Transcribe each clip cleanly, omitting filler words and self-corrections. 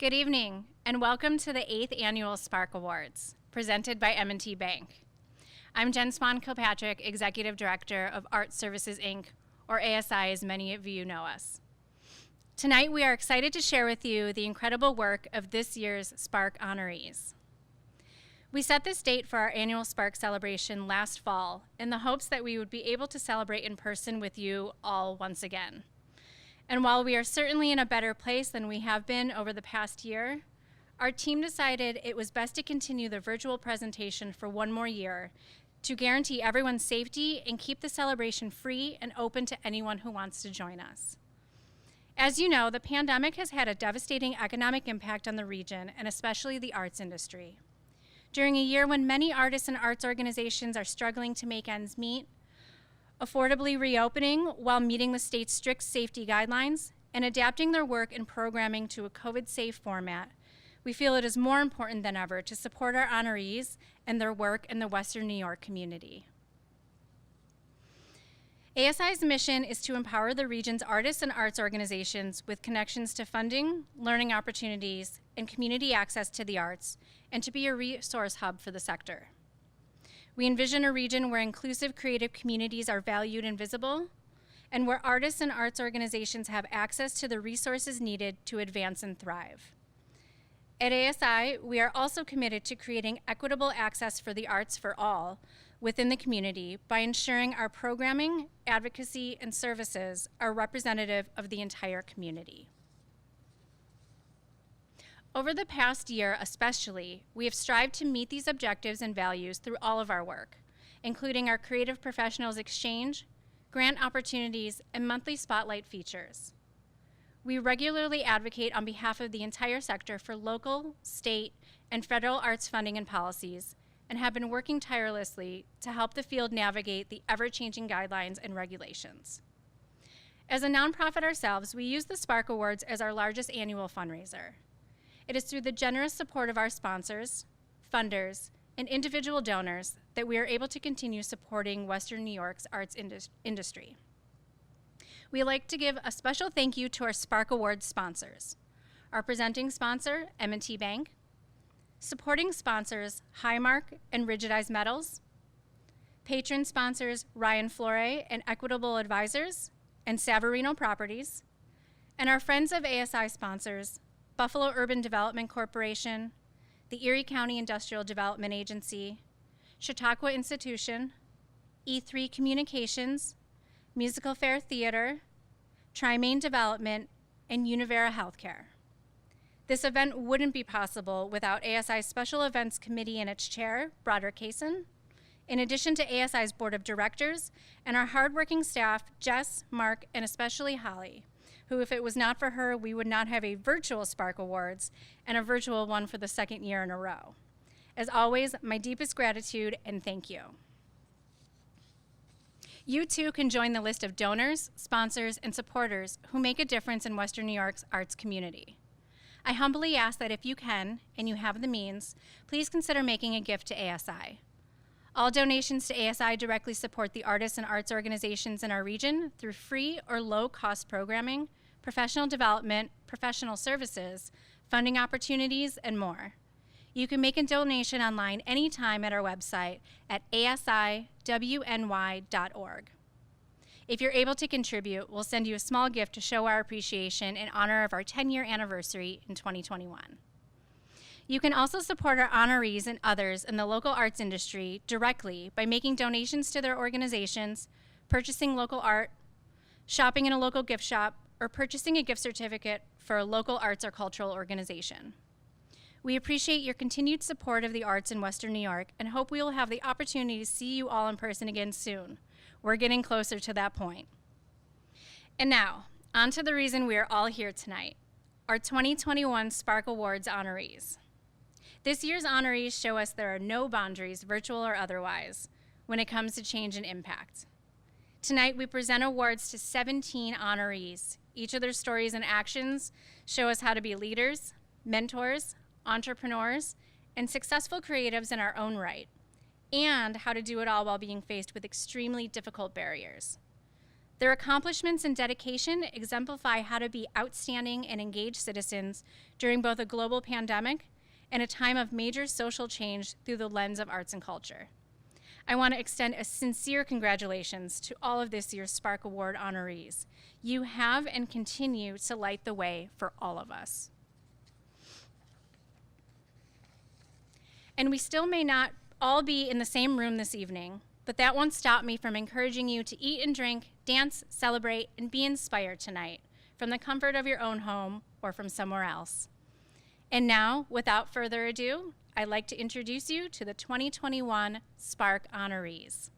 Good evening, and welcome to the 8th Annual Spark Awards, presented by M&T Bank. I'm Jen Swan-Kilpatrick, Executive Director of Art Services, Inc., or ASI, as many of you know us. Tonight, we are excited to share with you the incredible work of this year's Spark honorees. We set this date for our annual Spark celebration last fall in the hopes that we would be able to celebrate in person with you all once again. And while we are certainly in a better place than we have been over the past year, our team decided it was best to continue the virtual presentation for one more year to guarantee everyone's safety and keep the celebration free and open to anyone who wants to join us. As you know, the pandemic has had a devastating economic impact on the region and especially the arts industry. During a year when many artists and arts organizations are struggling to make ends meet, affordably reopening while meeting the state's strict safety guidelines, and adapting their work and programming to a COVID-safe format, we feel it is more important than ever to support our honorees and their work in the Western New York community. ASI's mission is to empower the region's artists and arts organizations with connections to funding, learning opportunities, and community access to the arts, and to be a resource hub for the sector. We envision a region where inclusive creative communities are valued and visible, and where artists and arts organizations have access to the resources needed to advance and thrive. At ASI, we are also committed to creating equitable access for the arts for all within the community by ensuring our programming, advocacy, and services are representative of the entire community. Over the past year especially, we have strived to meet these objectives and values through all of our work, including our Creative Professionals Exchange, grant opportunities, and monthly spotlight features. We regularly advocate on behalf of the entire sector for local, state, and federal arts funding and policies, and have been working tirelessly to help the field navigate the ever-changing guidelines and regulations. As a nonprofit ourselves, we use the Spark Awards as our largest annual fundraiser. It is through the generous support of our sponsors, funders, and individual donors that we are able to continue supporting Western New York's arts industry. We'd like to give a special thank you to our Spark Awards sponsors. Our presenting sponsor, M&T Bank, supporting sponsors, Highmark and Rigidized Metals, patron sponsors, Ryan Flore and Equitable Advisors, and Savarino Properties, and our Friends of ASI sponsors, Buffalo Urban Development Corporation, the Erie County Industrial Development Agency, Chautauqua Institution, E3 Communications, Musical Fair Theater, Trimaine Development, and Univera Healthcare. This event wouldn't be possible without ASI's Special Events Committee and its chair, Broderick Kaysen, in addition to ASI's Board of Directors and our hardworking staff, Jess, Mark, and especially Holly, who, if it was not for her, we would not have a virtual Spark Awards and a virtual one for the second year in a row. As always, my deepest gratitude and thank you. You too can join the list of donors, sponsors, and supporters who make a difference in Western New York's arts community. I humbly ask that if you can, and you have the means, please consider making a gift to ASI. All donations to ASI directly support the artists and arts organizations in our region through free or low-cost programming, professional development, professional services, funding opportunities, and more. You can make a donation online anytime at our website at asiwny.org. If you're able to contribute, we'll send you a small gift to show our appreciation in honor of our 10-year anniversary in 2021. You can also support our honorees and others in the local arts industry directly by making donations to their organizations, purchasing local art, shopping in a local gift shop, or purchasing a gift certificate for a local arts or cultural organization. We appreciate your continued support of the arts in Western New York and hope we will have the opportunity to see you all in person again soon. We're getting closer to that point. And now, on to the reason we are all here tonight, our 2021 Spark Awards honorees. This year's honorees show us there are no boundaries, virtual or otherwise, when it comes to change and impact. Tonight, we present awards to 17 honorees. Each of their stories and actions show us how to be leaders, mentors, entrepreneurs, and successful creatives in our own right, and how to do it all while being faced with extremely difficult barriers. Their accomplishments and dedication exemplify how to be outstanding and engaged citizens during both a global pandemic and a time of major social change through the lens of arts and culture. I want to extend a sincere congratulations to all of this year's Spark Award honorees. You have and continue to light the way for all of us. And we still may not all be in the same room this evening, but that won't stop me from encouraging you to eat and drink, dance, celebrate, and be inspired tonight from the comfort of your own home or from somewhere else. And now, without further ado, I'd like to introduce you to the 2021 Spark honorees.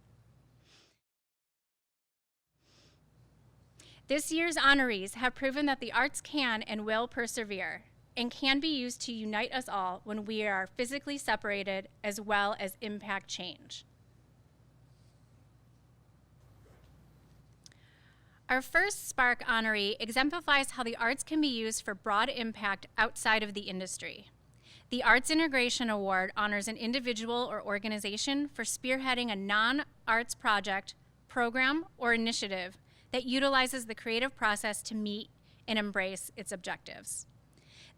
This year's honorees have proven that the arts can and will persevere and can be used to unite us all when we are physically separated as well as impact change. Our first Spark honoree exemplifies how the arts can be used for broad impact outside of the industry. The Arts Integration Award honors an individual or organization for spearheading a non-arts project, program, or initiative that utilizes the creative process to meet and embrace its objectives.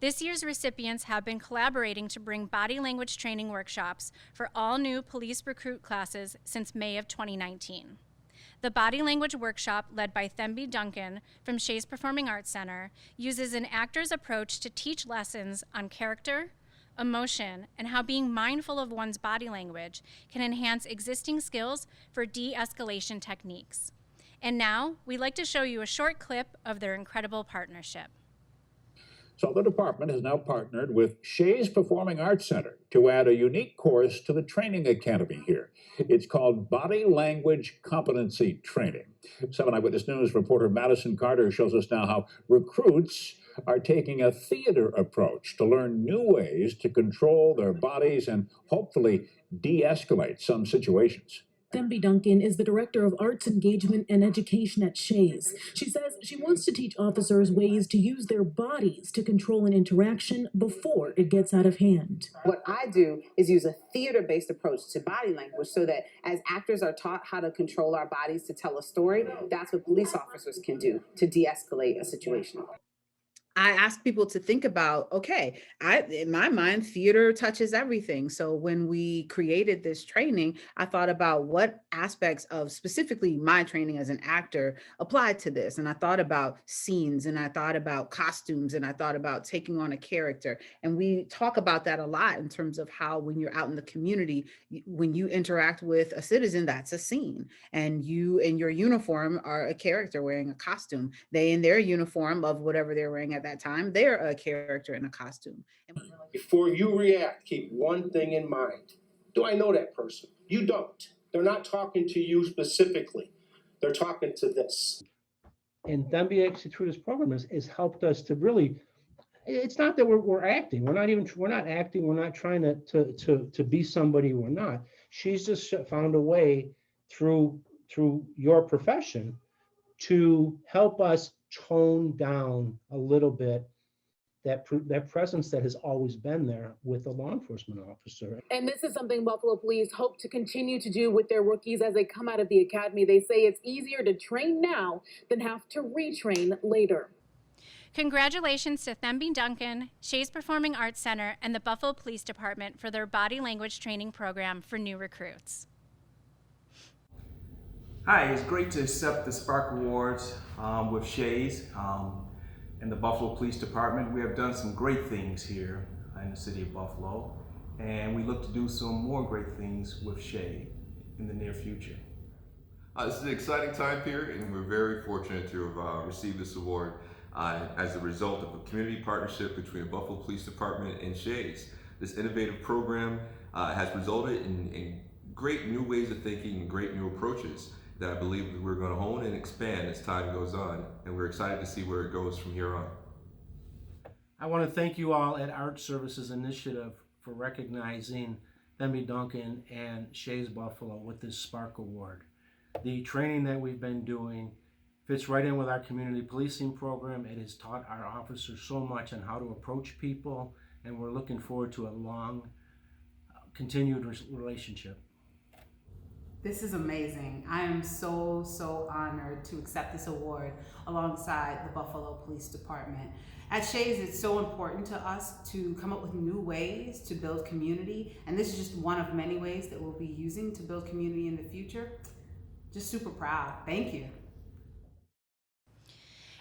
This year's recipients have been collaborating to bring body language training workshops for all new police recruit classes since May of 2019. The body language workshop, led by Thembi Duncan from Shays Performing Arts Center, uses an actor's approach to teach lessons on character, emotion, and how being mindful of one's body language can enhance existing skills for de-escalation techniques. And now, we'd like to show you a short clip of their incredible partnership. So the department has now partnered with Shays Performing Arts Center to add a unique course to the training academy here. It's called Body Language Competency Training. 7 Eyewitness News reporter Madison Carter shows us now how recruits are taking a theater approach to learn new ways to control their bodies and hopefully de-escalate some situations. Thembi Duncan is the Director of Arts Engagement and Education at Shays. She says she wants to teach officers ways to use their bodies to control an interaction before it gets out of hand. What I do is use a theater-based approach to body language so that as actors are taught how to control our bodies to tell a story, that's what police officers can do to de-escalate a situation. I ask people to think about, okay, in my mind, theater touches everything. So when we created this training, I thought about what aspects of specifically my training as an actor applied to this. And I thought about scenes, and I thought about costumes, and I thought about taking on a character. And we talk about that a lot in terms of how when you're out in the community, when you interact with a citizen, that's a scene. And you in your uniform are a character wearing a costume. They in their uniform of whatever they're wearing at that time, they're a character in a costume. Before you react, keep one thing in mind. Do I know that person? You don't. They're not talking to you specifically. They're talking to this. And Thembi actually through this program has helped us to really, it's not that we're acting. We're not acting. We're not trying to be somebody we're not. She's just found a way through your profession to help us tone down a little bit that presence that has always been there with a law enforcement officer. And this is something Buffalo Police hope to continue to do with their rookies as they come out of the academy. They say it's easier to train now than have to retrain later. Congratulations to Thembi Duncan, Shays Performing Arts Center, and the Buffalo Police Department for their body language training program for new recruits. Hi, it's great to accept the Spark Awards with Shays and the Buffalo Police Department. We have done some great things here in the city of Buffalo, and we look to do some more great things with Shay in the near future. This is an exciting time period, and we're very fortunate to have received this award as a result of a community partnership between the Buffalo Police Department and Shays. This innovative program has resulted in great new ways of thinking and great new approaches that I believe we're going to hone and expand as time goes on, and we're excited to see where it goes from here on. I want to thank you all at Art Services Initiative for recognizing Thembi Duncan and Shays Buffalo with this Spark Award. The training that we've been doing fits right in with our community policing program. It has taught our officers so much on how to approach people, and we're looking forward to a long, continued relationship. This is amazing. I am so honored to accept this award alongside the Buffalo Police Department. At Shays, it's so important to us to come up with new ways to build community, and this is just one of many ways that we'll be using to build community in the future. Just super proud. Thank you.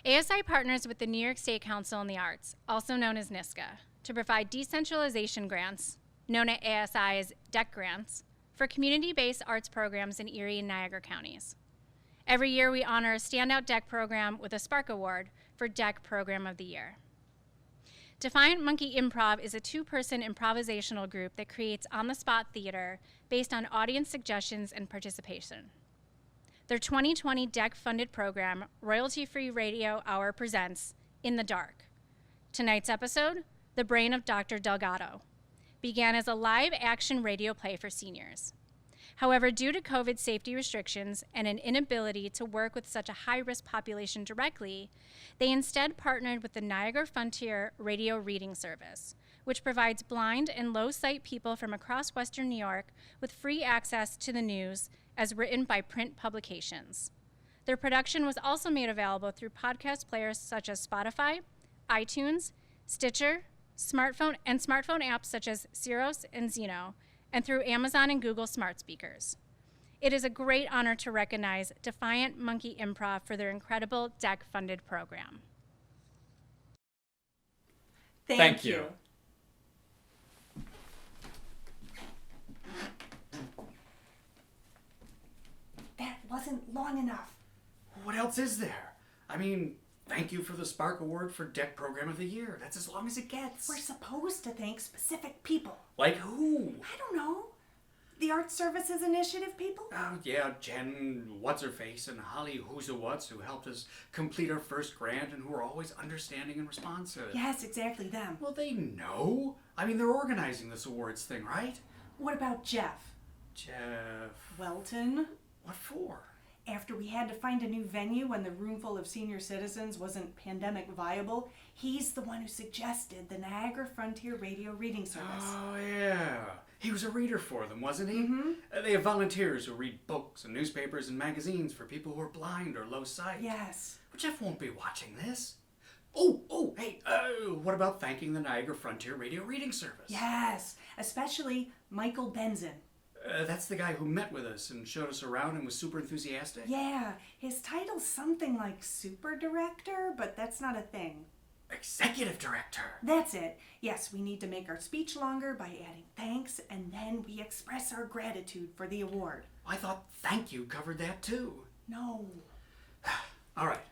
ASI partners with the New York State Council on the Arts, also known as NYSCA, to provide decentralization grants, known at ASI as DEC grants, for community-based arts programs in Erie and Niagara counties. Every year we honor a standout DEC program with a Spark Award for DEC Program of the Year. Defiant Monkey Improv is a two-person improvisational group that creates on-the-spot theater based on audience suggestions and participation. Their 2020 DEC-funded program, Royalty-Free Radio Hour, presents In the Dark. Tonight's episode, The Brain of Dr. Delgado, began as a live-action radio play for seniors. However, due to COVID safety restrictions and an inability to work with such a high-risk population directly, they instead partnered with the Niagara Frontier Radio Reading Service, which provides blind and low-sight people from across Western New York with free access to the news as written by print publications. Their production was also made available through podcast players such as Spotify, iTunes, Stitcher, smartphone apps such as Ceros and Zeno, and through Amazon and Google smart speakers. It is a great honor to recognize Defiant Monkey Improv for their incredible DEC-funded program. Thank you. That wasn't long enough. What else is there? I mean, thank you for the Spark Award for DEC Program of the Year. That's as long as it gets. We're supposed to thank specific people. Like who? I don't know. The Art Services Initiative people? Yeah, Jen What's-Her-Face and Holly Who's-A-What's, who helped us complete our first grant and who are always understanding and responsive. Yes, exactly them. Well, they know. I mean, they're organizing this awards thing, right? What about Jeff? Jeff... Welton? What for? After we had to find a new venue when the room full of senior citizens wasn't pandemic viable, he's the one who suggested the Niagara Frontier Radio Reading Service. Oh, yeah. He was a reader for them, wasn't he? Mm-hmm. They have volunteers who read books and newspapers and magazines for people who are blind or low sight. Yes. But Jeff won't be watching this. Hey, what about thanking the Niagara Frontier Radio Reading Service? Yes, especially Michael Benzin. That's the guy who met with us and showed us around and was super enthusiastic? Yeah, his title's something like super director, but that's not a thing. Executive director. That's it. Yes, we need to make our speech longer by adding thanks, and then we express our gratitude for the award. I thought thank you covered that too. No. All right.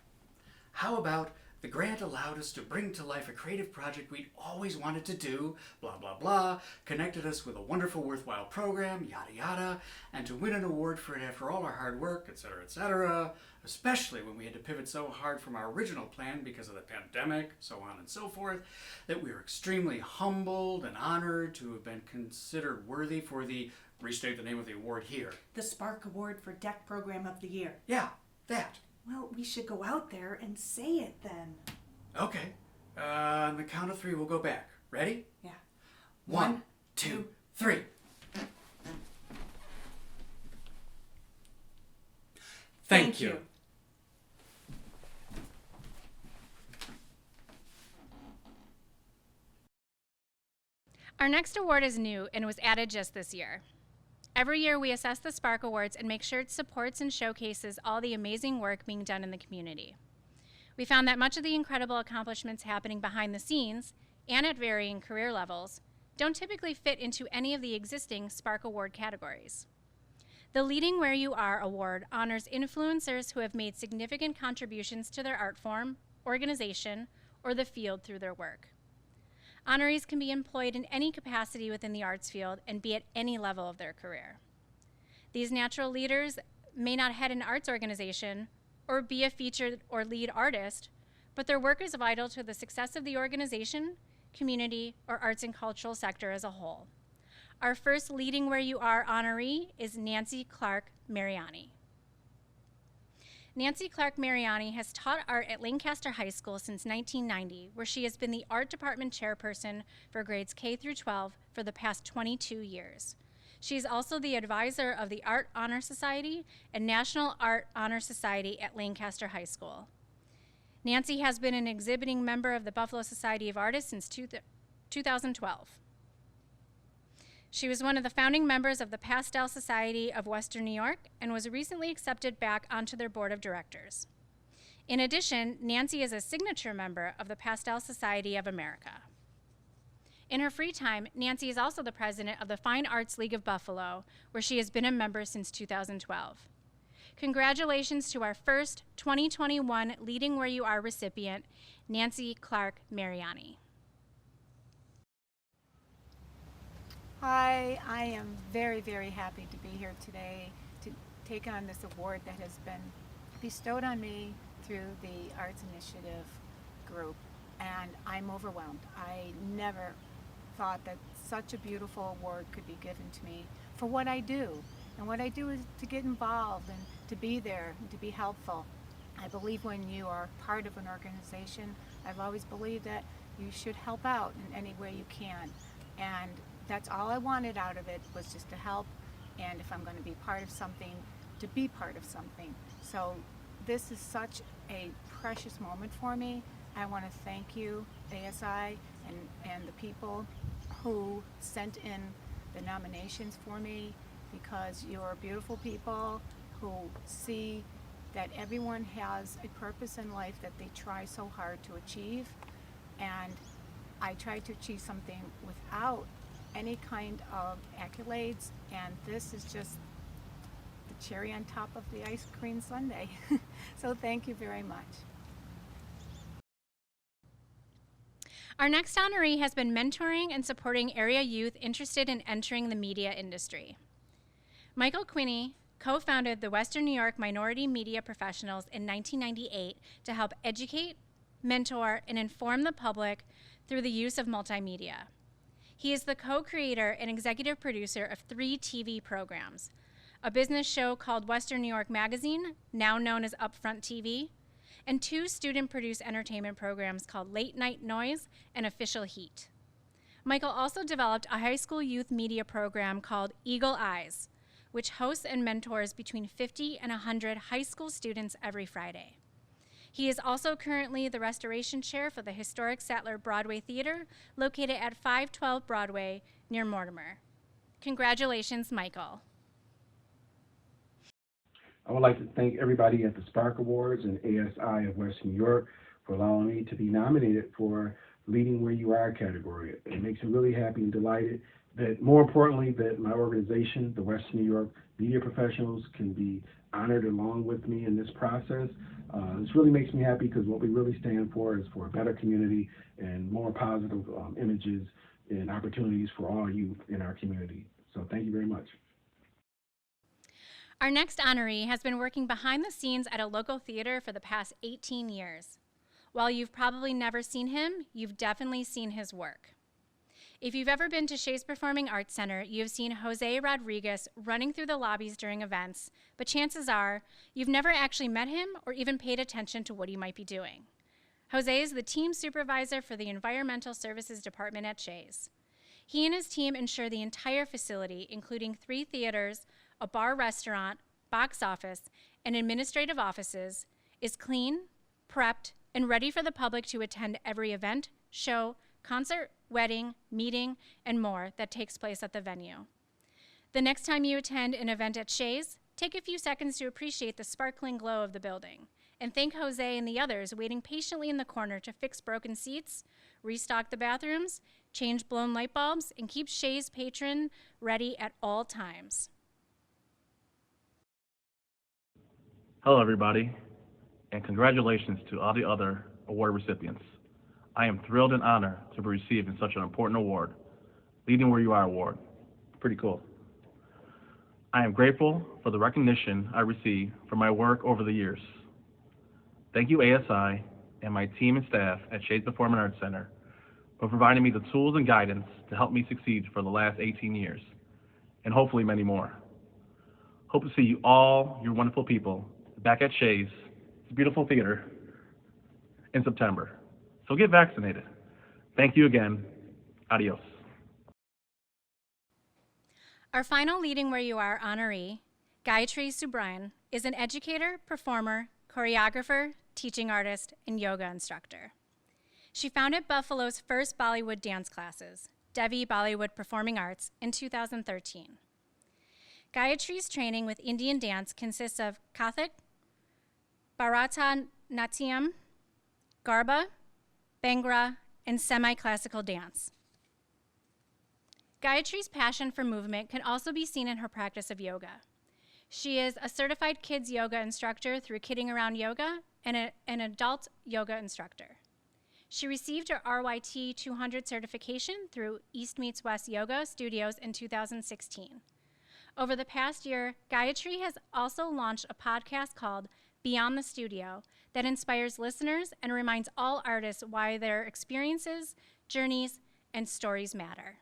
How about the grant allowed us to bring to life a creative project we'd always wanted to do, blah, blah, blah, connected us with a wonderful, worthwhile program, yada, yada, and to win an award for it after all our hard work, etc., especially when we had to pivot so hard from our original plan because of the pandemic, so on and so forth, that we were extremely humbled and honored to have been considered worthy for the, restate the name of the award here. The Spark Award for DEC Program of the Year. Yeah, that. Well, we should go out there and say it then. Okay. On the count of 3, we'll go back. Ready? Yeah. 1, 2, 3. Thank you. Our next award is new and was added just this year. Every year we assess the Spark Awards and make sure it supports and showcases all the amazing work being done in the community. We found that much of the incredible accomplishments happening behind the scenes and at varying career levels don't typically fit into any of the existing Spark Award categories. The Leading Where You Are Award honors influencers who have made significant contributions to their art form, organization, or the field through their work. Honorees can be employed in any capacity within the arts field and be at any level of their career. These natural leaders may not head an arts organization or be a featured or lead artist, but their work is vital to the success of the organization, community, or arts and cultural sector as a whole. Our first Leading Where You Are honoree is Nancy Clark Mariani. Nancy Clark Mariani has taught art at Lancaster High School since 1990, where she has been the art department chairperson for grades K through 12 for the past 22 years. She's also the advisor of the Art Honor Society and National Art Honor Society at Lancaster High School. Nancy has been an exhibiting member of the Buffalo Society of Artists since 2012. She was one of the founding members of the Pastel Society of Western New York and was recently accepted back onto their board of directors. In addition, Nancy is a signature member of the Pastel Society of America. In her free time, Nancy is also the president of the Fine Arts League of Buffalo, where she has been a member since 2012. Congratulations to our first 2021 Leading Where You Are recipient, Nancy Clark Mariani. Hi, I am very, very happy to be here today to take on this award that has been bestowed on me through the Arts Initiative group, and I'm overwhelmed. I never thought that such a beautiful award could be given to me for what I do. And what I do is to get involved and to be there and to be helpful. I believe when you are part of an organization, I've always believed that you should help out in any way you can. And that's all I wanted out of it, was just to help, and if I'm going to be part of something, to be part of something. So this is such a precious moment for me. I want to thank you, ASI, and the people who sent in the nominations for me, because you're beautiful people who see that everyone has a purpose in life that they try so hard to achieve, and I try to achieve something without any kind of accolades, and this is just the cherry on top of the ice cream sundae. So thank you very much. Our next honoree has been mentoring and supporting area youth interested in entering the media industry. Michael Quinney co-founded the Western New York Minority Media Professionals in 1998 to help educate, mentor, and inform the public through the use of multimedia. He is the co-creator and executive producer of 3 TV programs, a business show called Western New York Magazine, now known as Upfront TV, and 2 student-produced entertainment programs called Late Night Noise and Official Heat. Michael also developed a high school youth media program called Eagle Eyes, which hosts and mentors between 50 and 100 high school students every Friday. He is also currently the restoration chair for the historic Sattler Broadway Theater, located at 512 Broadway near Mortimer. Congratulations, Michael. I would like to thank everybody at the Spark Awards and ASI of Western New York for allowing me to be nominated for Leading Where You Are category. It makes me really happy and delighted that, more importantly, that my organization, the Western New York Media Professionals, can be honored along with me in this process. This really makes me happy, because what we really stand for is for a better community and more positive images and opportunities for all youth in our community. So thank you very much. Our next honoree has been working behind the scenes at a local theater for the past 18 years. While you've probably never seen him, you've definitely seen his work. If you've ever been to Shays Performing Arts Center, you have seen Jose Rodriguez running through the lobbies during events, but chances are you've never actually met him or even paid attention to what he might be doing. Jose is the team supervisor for the Environmental Services Department at Shays. He and his team ensure the entire facility, including 3 theaters, a bar restaurant, box office, and administrative offices, is clean, prepped, and ready for the public to attend every event, show, concert, wedding, meeting, and more that takes place at the venue. The next time you attend an event at Shays, take a few seconds to appreciate the sparkling glow of the building, and thank Jose and the others waiting patiently in the corner to fix broken seats, restock the bathrooms, change blown light bulbs, and keep Shays patron ready at all times. Hello, everybody, and congratulations to all the other award recipients. I am thrilled and honored to be receiving such an important award, Leading Where You Are award. Pretty cool. I am grateful for the recognition I received for my work over the years. Thank you, ASI, and my team and staff at Shays Performing Arts Center for providing me the tools and guidance to help me succeed for the last 18 years, and hopefully many more. Hope to see you all, you wonderful people, back at Shays, beautiful theater, in September. So get vaccinated. Thank you again. Adios. Our final Leading Where You Are honoree, Gayatri Subrian, is an educator, performer, choreographer, teaching artist, and yoga instructor. She founded Buffalo's first Bollywood dance classes, Devi Bollywood Performing Arts, in 2013. Gayatri's training with Indian dance consists of Kathak, Bharatanatyam, Garba, Bhangra, and semi-classical dance. Gayatri's passion for movement can also be seen in her practice of yoga. She is a certified kids yoga instructor through Kidding Around Yoga and an adult yoga instructor. She received her RYT 200 certification through East Meets West Yoga Studios in 2016. Over the past year, Gayatri has also launched a podcast called Beyond the Studio that inspires listeners and reminds all artists why their experiences, journeys, and stories matter.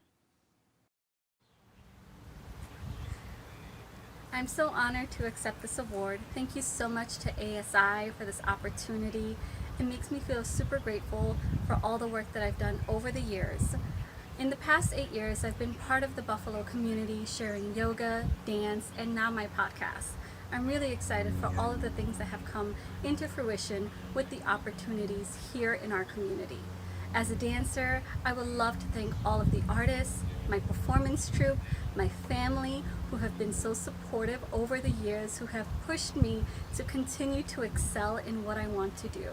I'm so honored to accept this award. Thank you so much to ASI for this opportunity. It makes me feel super grateful for all the work that I've done over the years. In the past 8 years, I've been part of the Buffalo community, sharing yoga, dance, and now my podcast. I'm really excited for all of the things that have come into fruition with the opportunities here in our community. As a dancer, I would love to thank all of the artists, my performance troupe, my family, who have been so supportive over the years, who have pushed me to continue to excel in what I want to do.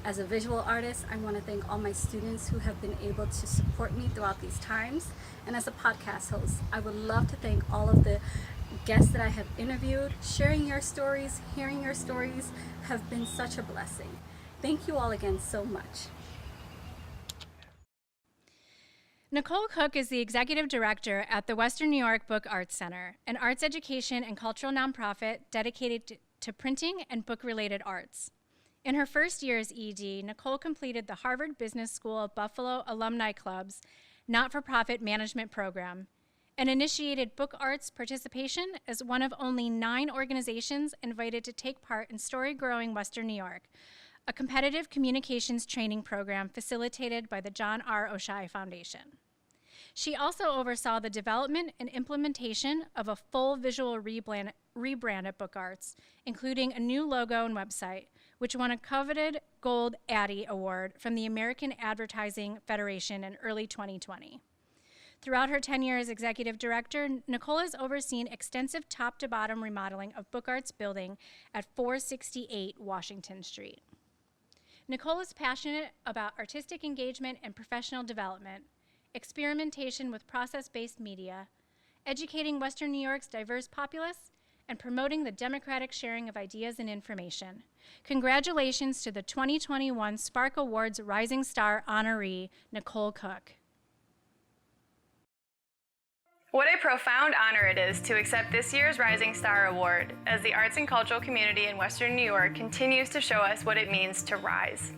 As a visual artist, I want to thank all my students who have been able to support me throughout these times. And as a podcast host, I would love to thank all of the guests that I have interviewed. Sharing your stories, hearing your stories have been such a blessing. Thank you all again so much. Nicole Cook is the executive director at the Western New York Book Arts Center, an arts education and cultural nonprofit dedicated to printing and book-related arts. In her first year as ED, Nicole completed the Harvard Business School of Buffalo Alumni Club's not-for-profit management program and initiated book arts participation as one of only 9 organizations invited to take part in Story Growing Western New York, a competitive communications training program facilitated by the John R. Oshai Foundation. She also oversaw the development and implementation of a full visual rebrand at Book Arts, including a new logo and website, which won a coveted Gold Addy Award from the American Advertising Federation in early 2020. Throughout her tenure as executive director, Nicole has overseen extensive top-to-bottom remodeling of Book Arts building at 468 Washington Street. Nicole is passionate about artistic engagement and professional development, experimentation with process-based media, educating Western New York's diverse populace, and promoting the democratic sharing of ideas and information. Congratulations to the 2021 Spark Awards Rising Star honoree, Nicole Cook. What a profound honor it is to accept this year's Rising Star Award as the arts and cultural community in Western New York continues to show us what it means to rise.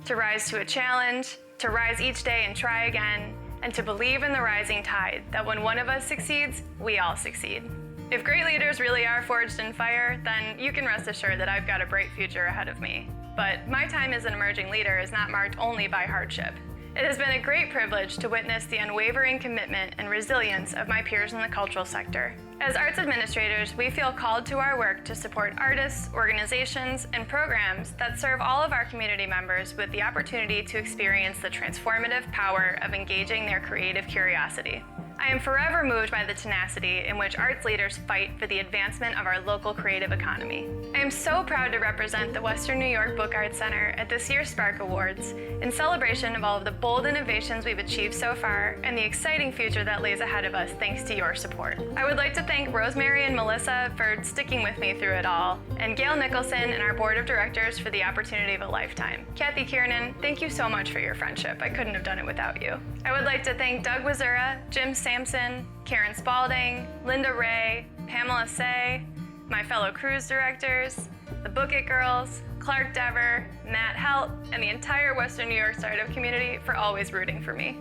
To rise to a challenge, to rise each day and try again, and to believe in the rising tide that when one of us succeeds, we all succeed. If great leaders really are forged in fire, then you can rest assured that I've got a bright future ahead of me. But my time as an emerging leader is not marked only by hardship. It has been a great privilege to witness the unwavering commitment and resilience of my peers in the cultural sector. As arts administrators, we feel called to our work to support artists, organizations, and programs that serve all of our community members with the opportunity to experience the transformative power of engaging their creative curiosity. I am forever moved by the tenacity in which arts leaders fight for the advancement of our local creative economy. I am so proud to represent the Western New York Book Arts Center at this year's Spark Awards in celebration of all of the bold innovations we've achieved so far and the exciting future that lays ahead of us thanks to your support. I would like to thank Rosemary and Melissa for sticking with me through it all, and Gail Nicholson and our board of directors for the opportunity of a lifetime. Kathy Kiernan, thank you so much for your friendship. I couldn't have done it without you. I would like to thank Doug Wazura, Jim Sampson, Karen Spalding, Linda Ray, Pamela Say, my fellow cruise directors, the Book It Girls, Clark Dever, Matt Helt, and the entire Western New York startup community for always rooting for me.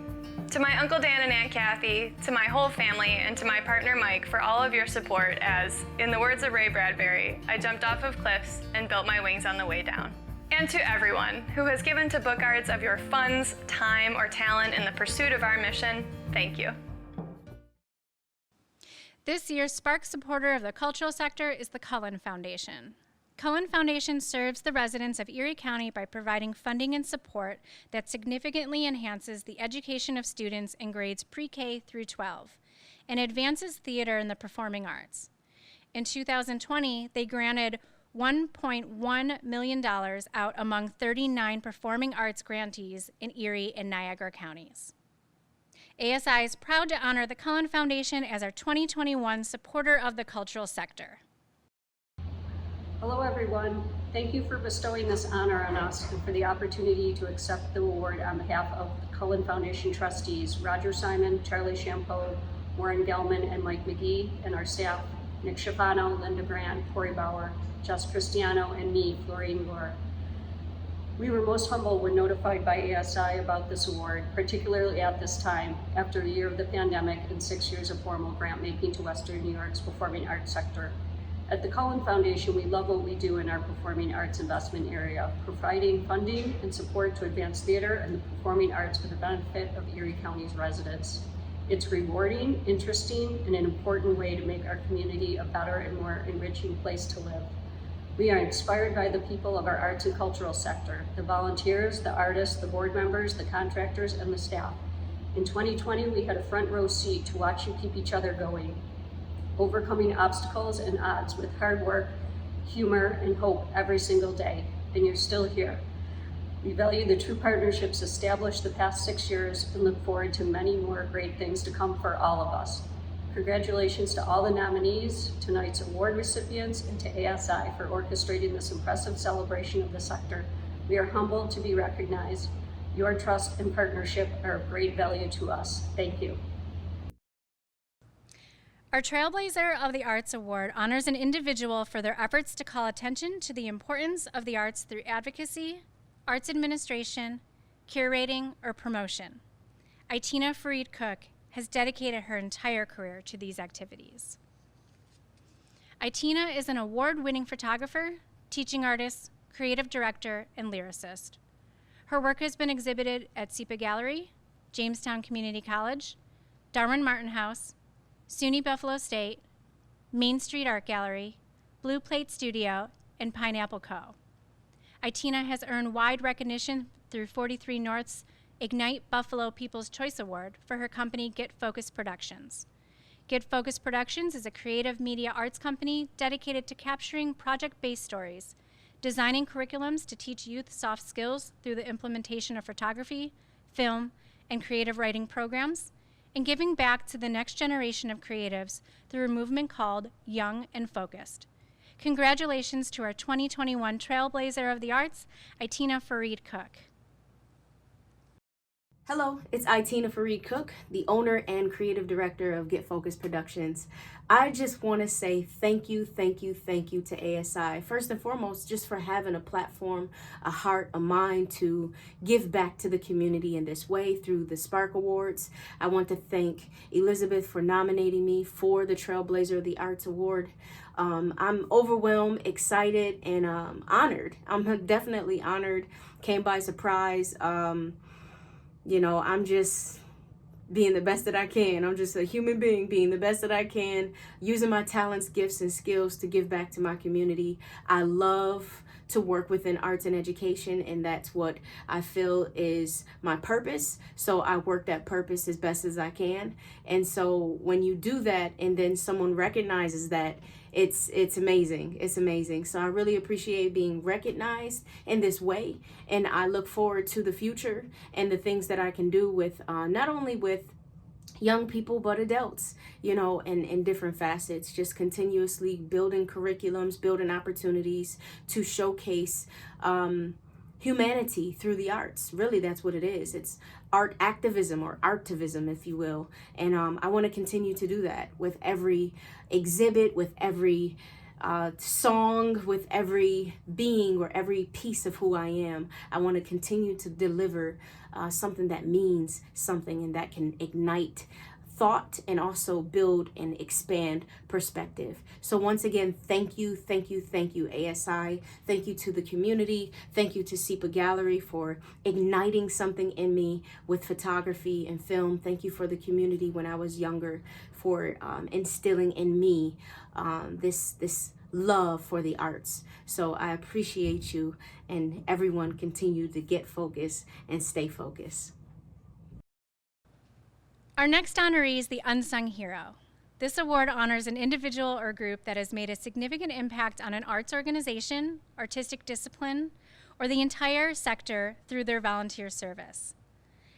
To my Uncle Dan and Aunt Kathy, to my whole family, and to my partner Mike for all of your support as, in the words of Ray Bradbury, I jumped off of cliffs and built my wings on the way down. And to everyone who has given to Book Arts of your funds, time, or talent in the pursuit of our mission, thank you. This year's Spark supporter of the cultural sector is the Cullen Foundation. Cullen Foundation serves the residents of Erie County by providing funding and support that significantly enhances the education of students in grades pre-K through 12 and advances theater and the performing arts. In 2020, they granted $1.1 million out among 39 performing arts grantees in Erie and Niagara counties. ASI is proud to honor the Cullen Foundation as our 2021 supporter of the cultural sector. Hello everyone. Thank you for bestowing this honor on us and for the opportunity to accept the award on behalf of the Cullen Foundation trustees, Roger Simon, Charlie Champeau, Warren Gelman, and Mike McGee, and our staff, Nick Schifano, Linda Grant, Corey Bauer, Jess Cristiano, and me, Florine Gore. We were most humbled when notified by ASI about this award, particularly at this time, after a year of the pandemic and 6 years of formal grant making to Western New York's performing arts sector. At the Cullen Foundation, we love what we do in our performing arts investment area, providing funding and support to advance theater and the performing arts for the benefit of Erie County's residents. It's rewarding, interesting, and an important way to make our community a better and more enriching place to live. We are inspired by the people of our arts and cultural sector, the volunteers, the artists, the board members, the contractors, and the staff. In 2020, we had a front row seat to watch you keep each other going, overcoming obstacles and odds with hard work, humor, and hope every single day, and you're still here. We value the true partnerships established the past 6 years and look forward to many more great things to come for all of us. Congratulations to all the nominees, tonight's award recipients, and to ASI for orchestrating this impressive celebration of the sector. We are humbled to be recognized. Your trust and partnership are of great value to us. Thank you. Our Trailblazer of the Arts Award honors an individual for their efforts to call attention to the importance of the arts through advocacy, arts administration, curating, or promotion. Itina Farid Cook has dedicated her entire career to these activities. Itina is an award-winning photographer, teaching artist, creative director, and lyricist. Her work has been exhibited at SEPA Gallery, Jamestown Community College, Darwin Martin House, SUNY Buffalo State, Main Street Art Gallery, Blue Plate Studio, and Pineapple Co. Itina has earned wide recognition through 43 North's Ignite Buffalo People's Choice Award for her company Get Focus Productions. Get Focus Productions is a creative media arts company dedicated to capturing project-based stories, designing curriculums to teach youth soft skills through the implementation of photography, film, and creative writing programs, and giving back to the next generation of creatives through a movement called Young and Focused. Congratulations to our 2021 Trailblazer of the Arts, Itina Farid Cook. Hello, it's Itina Farid Cook, the owner and creative director of Get Focus Productions. I just want to say thank you to ASI. First and foremost, just for having a platform, a heart, a mind to give back to the community in this way through the Spark Awards. I want to thank Elizabeth for nominating me for the Trailblazer of the Arts Award. I'm overwhelmed, excited, and honored. I'm definitely honored. Came by surprise. I'm just being the best that I can. I'm just a human being being the best that I can, using my talents, gifts, and skills to give back to my community. I love to work within arts and education, and that's what I feel is my purpose. So I work that purpose as best as I can. And so when you do that and then someone recognizes that, it's amazing. It's amazing. So I really appreciate being recognized in this way, and I look forward to the future and the things that I can do with not only with young people but adults, in different facets, just continuously building curriculums, building opportunities to showcase humanity through the arts. Really, that's what it is. It's art activism, or artivism, if you will. And I want to continue to do that with every exhibit, with every song, with every being or every piece of who I am. I want to continue to deliver something that means something and that can ignite thought and also build and expand perspective. So once again, thank you, thank you, thank you, ASI. Thank you to the community. Thank you to SIPA Gallery for igniting something in me with photography and film. Thank you for the community when I was younger for instilling in me this love for the arts. So I appreciate you, and everyone continue to get focused and stay focused. Our next honoree is the Unsung Hero. This award honors an individual or group that has made a significant impact on an arts organization, artistic discipline, or the entire sector through their volunteer service.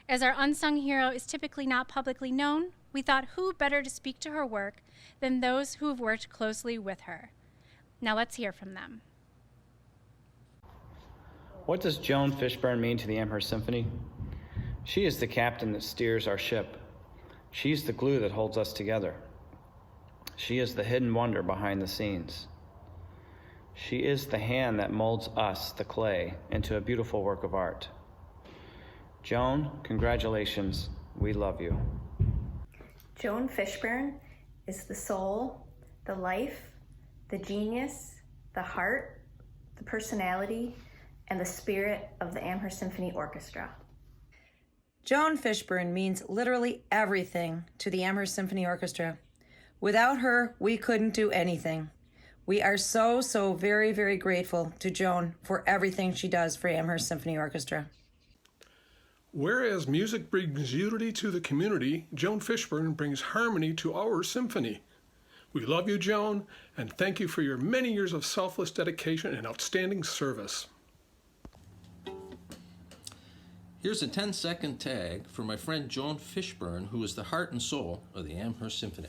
As our unsung hero is typically not publicly known, we thought who better to speak to her work than those who have worked closely with her. Now let's hear from them. What does Joan Fishburne mean to the Amherst Symphony? She is the captain that steers our ship. She's the glue that holds us together. She is the hidden wonder behind the scenes. She is the hand that molds us, the clay, into a beautiful work of art. Joan, congratulations. We love you. Joan Fishburne is the soul, the life, the genius, the heart, the personality, and the spirit of the Amherst Symphony Orchestra. Joan Fishburne means literally everything to the Amherst Symphony Orchestra. Without her, we couldn't do anything. We are so very, very grateful to Joan for everything she does for Amherst Symphony Orchestra. Whereas music brings unity to the community, Joan Fishburne brings harmony to our symphony. We love you, Joan, and thank you for your many years of selfless dedication and outstanding service. Here's a 10-second tag for my friend Joan Fishburne, who is the heart and soul of the Amherst Symphony.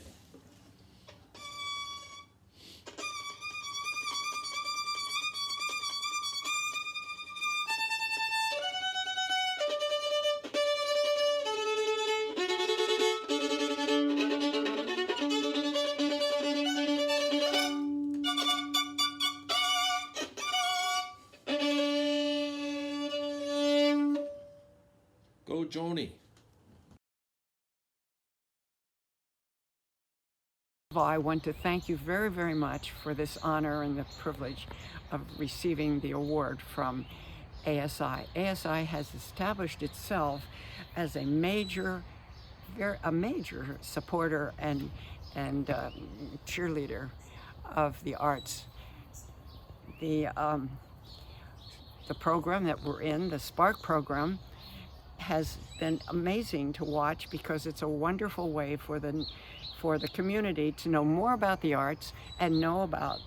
Go, Joni. I want to thank you very, very much for this honor and the privilege of receiving the award from ASI. ASI has established itself as a major supporter and cheerleader of the arts. The program that we're in, the Spark program, has been amazing to watch because it's a wonderful way for the community to know more about the arts and know about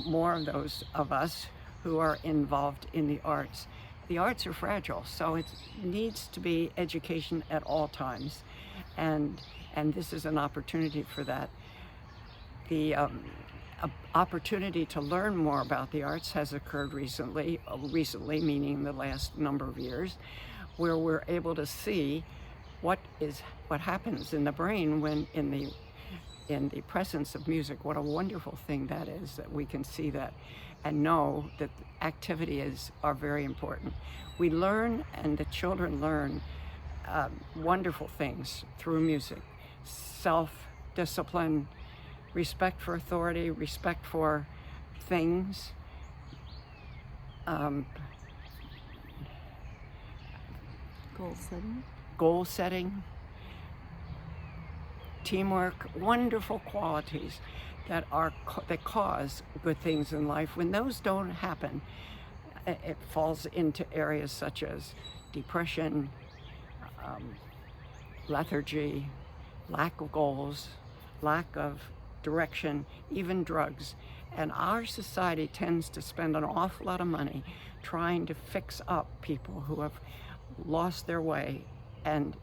more of those of us who are involved in the arts. The arts are fragile, so it needs to be education at all times, and this is an opportunity for that. The opportunity to learn more about the arts has occurred recently meaning the last number of years, where we're able to see what happens in the brain when in the presence of music. What a wonderful thing that is, that we can see that and know that activities are very important. We learn, and the children learn wonderful things through music: self-discipline, respect for authority, respect for things, goal setting, teamwork, wonderful qualities that cause good things in life. When those don't happen, it falls into areas such as depression, lethargy, lack of goals, lack of direction, even drugs. And our society tends to spend an awful lot of money trying to fix up people who have lost their way and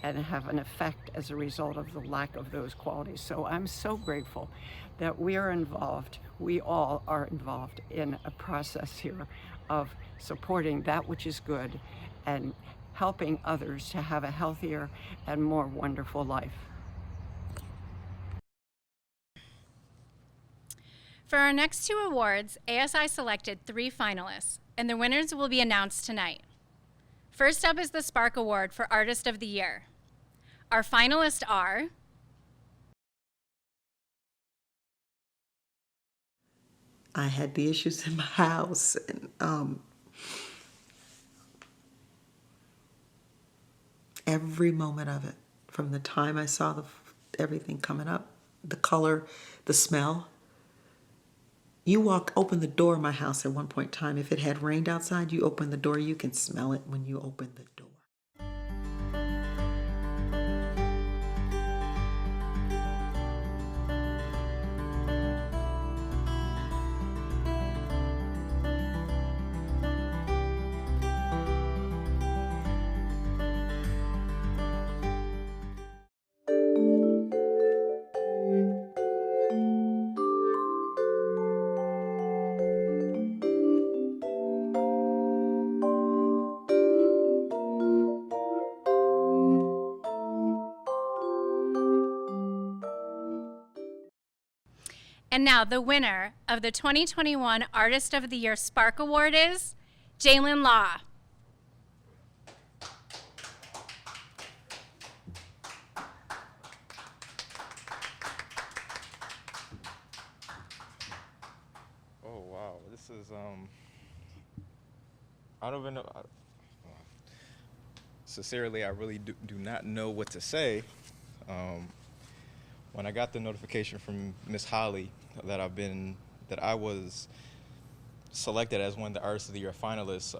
have an effect as a result of the lack of those qualities. So I'm so grateful that we all are involved in a process here of supporting that which is good and helping others to have a healthier and more wonderful life. For our next two awards, ASI selected 3 finalists, and the winners will be announced tonight. First up is the Spark Award for Artist of the Year. Our finalists are I had the issues in my house, and every moment of it, from the time I saw everything coming up, the color, the smell. You open the door of my house at one point in time. If it had rained outside, you open the door, you can smell it when you open the door. And now the winner of the 2021 Artist of the Year Spark Award is Jalen Law. Oh wow, this is I don't even know. Sincerely, I really do not know what to say. When I got the notification from Miss Holly that I was selected as one of the Artists of the Year finalists,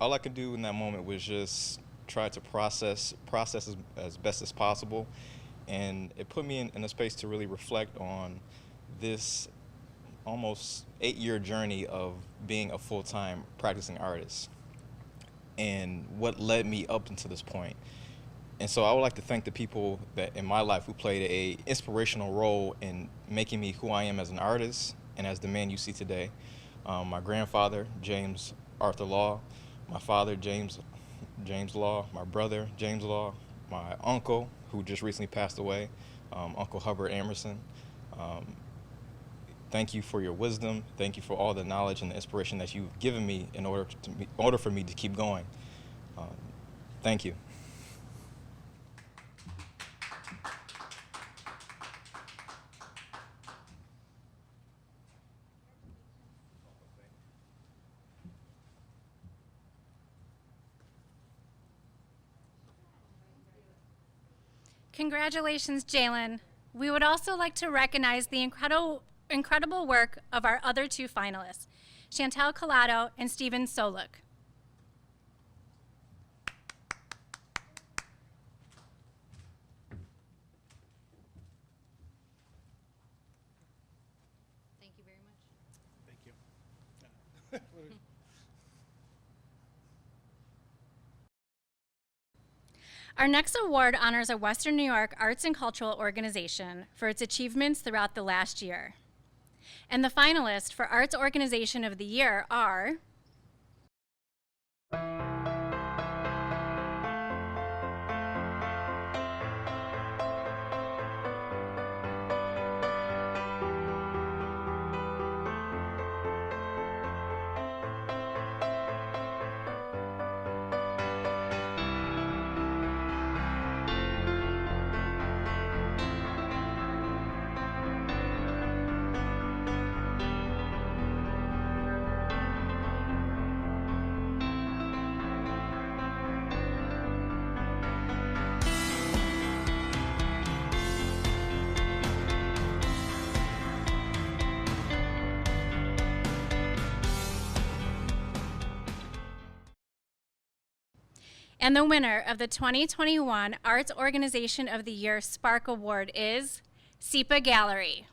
all I could do in that moment was just try to process as best as possible, and it put me in a space to really reflect on this almost 8-year journey of being a full-time practicing artist and what led me up until this point. And so I would like to thank the people that in my life who played a inspirational role in making me who I am as an artist and as the man you see today. My grandfather, James Arthur Law, my father, James Law, my brother, James Law, my uncle, who just recently passed away, Uncle Hubbard Emerson. Thank you for your wisdom. Thank you for all the knowledge and the inspiration that you've given me in order for me to keep going. Thank you. Congratulations, Jalen. We would also like to recognize the incredible work of our other 2 finalists, Chantel Collado and Steven Soluk. Thank you very much. Thank you. Our next award honors a Western New York arts and cultural organization for its achievements throughout the last year. And the finalists for Arts Organization of the Year are And the winner of the 2021 Arts Organization of the Year Spark Award is SEPA Gallery.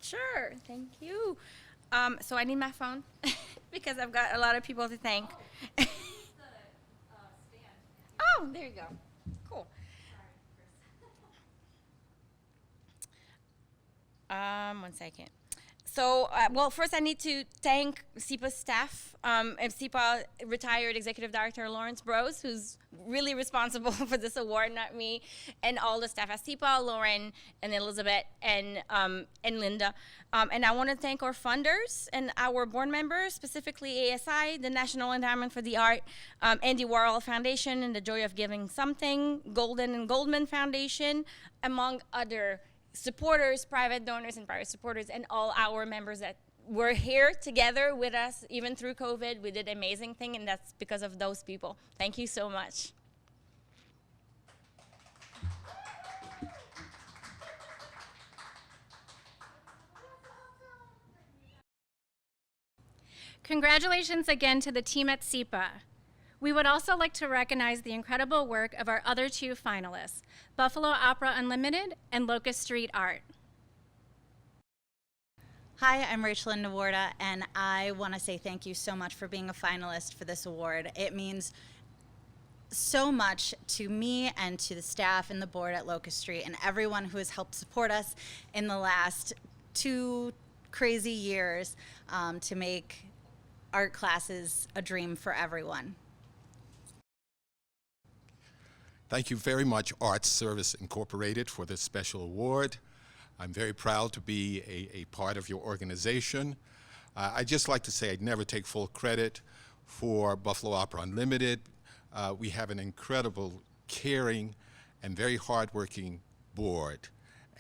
Sure, thank you. So I need my phone because I've got a lot of people to thank. Oh, there you go. Cool. One second. Well, first I need to thank SEPA staff and SEPA retired Executive Director Lawrence Brose, who's really responsible for this award, not me, and all the staff at SEPA, Lauren and Elizabeth and Linda. And I want to thank our funders and our board members, specifically ASI, the National Endowment for the Art, Andy Warhol Foundation, and the Joy of Giving Something, Golden and Goldman Foundation, among other supporters, private donors and private supporters, and all our members that were here together with us, even through COVID. We did an amazing thing, and that's because of those people. Thank you so much. Congratulations again to the team at SEPA. We would also like to recognize the incredible work of our other two finalists, Buffalo Opera Unlimited and Locust Street Art. Hi, I'm Rachel Nawarda, and I want to say thank you so much for being a finalist for this award. It means so much to me and to the staff and the board at Locust Street and everyone who has helped support us in the last 2 crazy years to make art classes a dream for everyone. Thank you very much, Arts Service Incorporated, for this special award. I'm very proud to be a part of your organization. I'd just like to say I'd never take full credit for Buffalo Opera Unlimited. We have an incredible, caring, and very hardworking board.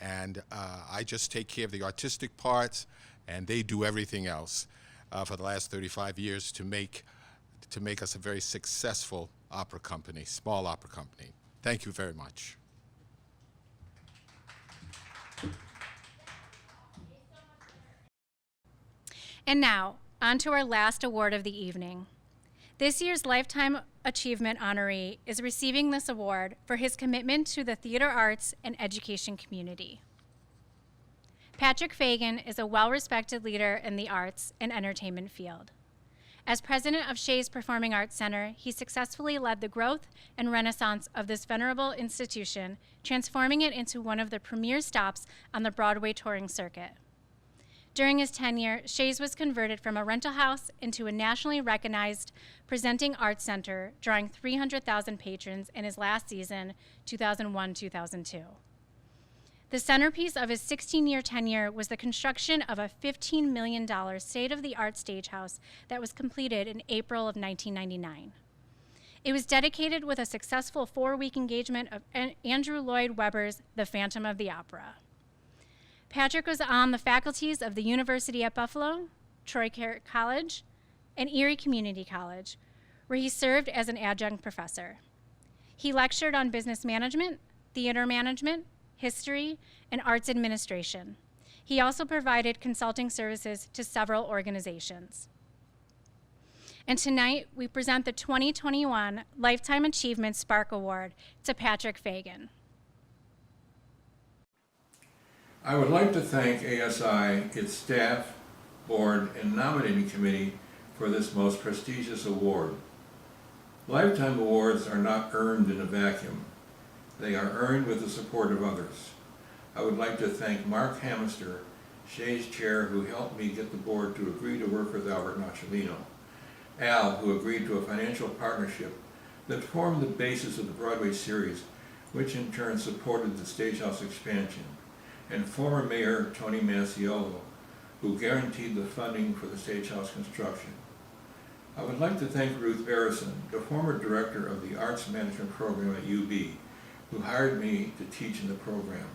And I just take care of the artistic parts, and they do everything else for the last 35 years to make us a very successful opera company, small opera company. Thank you very much. And now, on to our last award of the evening. This year's Lifetime Achievement honoree is receiving this award for his commitment to the theater arts and education community. Patrick Fagan is a well-respected leader in the arts and entertainment field. As president of Shays Performing Arts Center, he successfully led the growth and renaissance of this venerable institution, transforming it into one of the premier stops on the Broadway touring circuit. During his tenure, Shays was converted from a rental house into a nationally recognized presenting arts center, drawing 300,000 patrons in his last season, 2001-2002. The centerpiece of his 16-year tenure was the construction of a $15 million state-of-the-art stage house that was completed in April of 1999. It was dedicated with a successful 4-week engagement of Andrew Lloyd Webber's The Phantom of the Opera. Patrick was on the faculties of the University at Buffalo, Troy College, and Erie Community College, where he served as an adjunct professor. He lectured on business management, theater management, history, and arts administration. He also provided consulting services to several organizations. And tonight, we present the 2021 Lifetime Achievement Spark Award to Patrick Fagan. I would like to thank ASI, its staff, board, and nominating committee for this most prestigious award. Lifetime awards are not earned in a vacuum. They are earned with the support of others. I would like to thank Mark Hamister, Shays Chair, who helped me get the board to agree to work with Albert Nocciolino, Al, who agreed to a financial partnership that formed the basis of the Broadway series, which in turn supported the Stagehouse expansion, and former Mayor Tony Masiolo, who guaranteed the funding for the Stagehouse construction. I would like to thank Ruth Barrison, the former director of the Arts Management Program at UB, who hired me to teach in the program.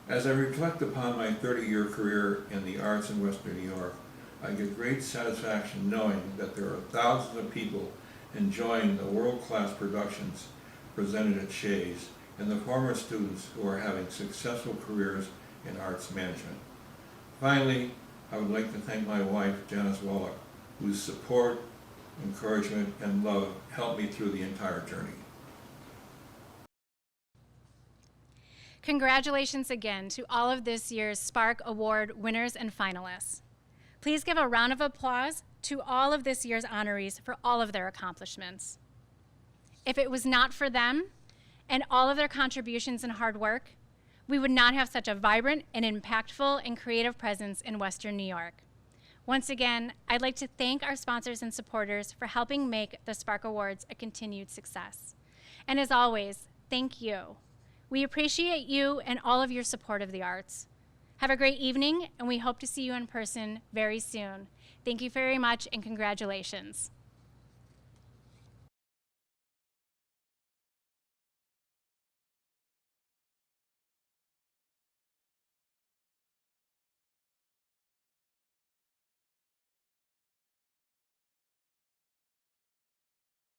As I reflect upon my 30-year career in the arts in Western New York, I get great satisfaction knowing that there are thousands of people enjoying the world-class productions presented at Shays and the former students who are having successful careers in arts management. Finally, I would like to thank my wife, Janice Wallach, whose support, encouragement, and love helped me through the entire journey. Congratulations again to all of this year's Spark Award winners and finalists. Please give a round of applause to all of this year's honorees for all of their accomplishments. If it was not for them and all of their contributions and hard work, we would not have such a vibrant and impactful and creative presence in Western New York. Once again, I'd like to thank our sponsors and supporters for helping make the Spark Awards a continued success. And as always, thank you. We appreciate you and all of your support of the arts. Have a great evening, and we hope to see you in person very soon. Thank you very much, and congratulations.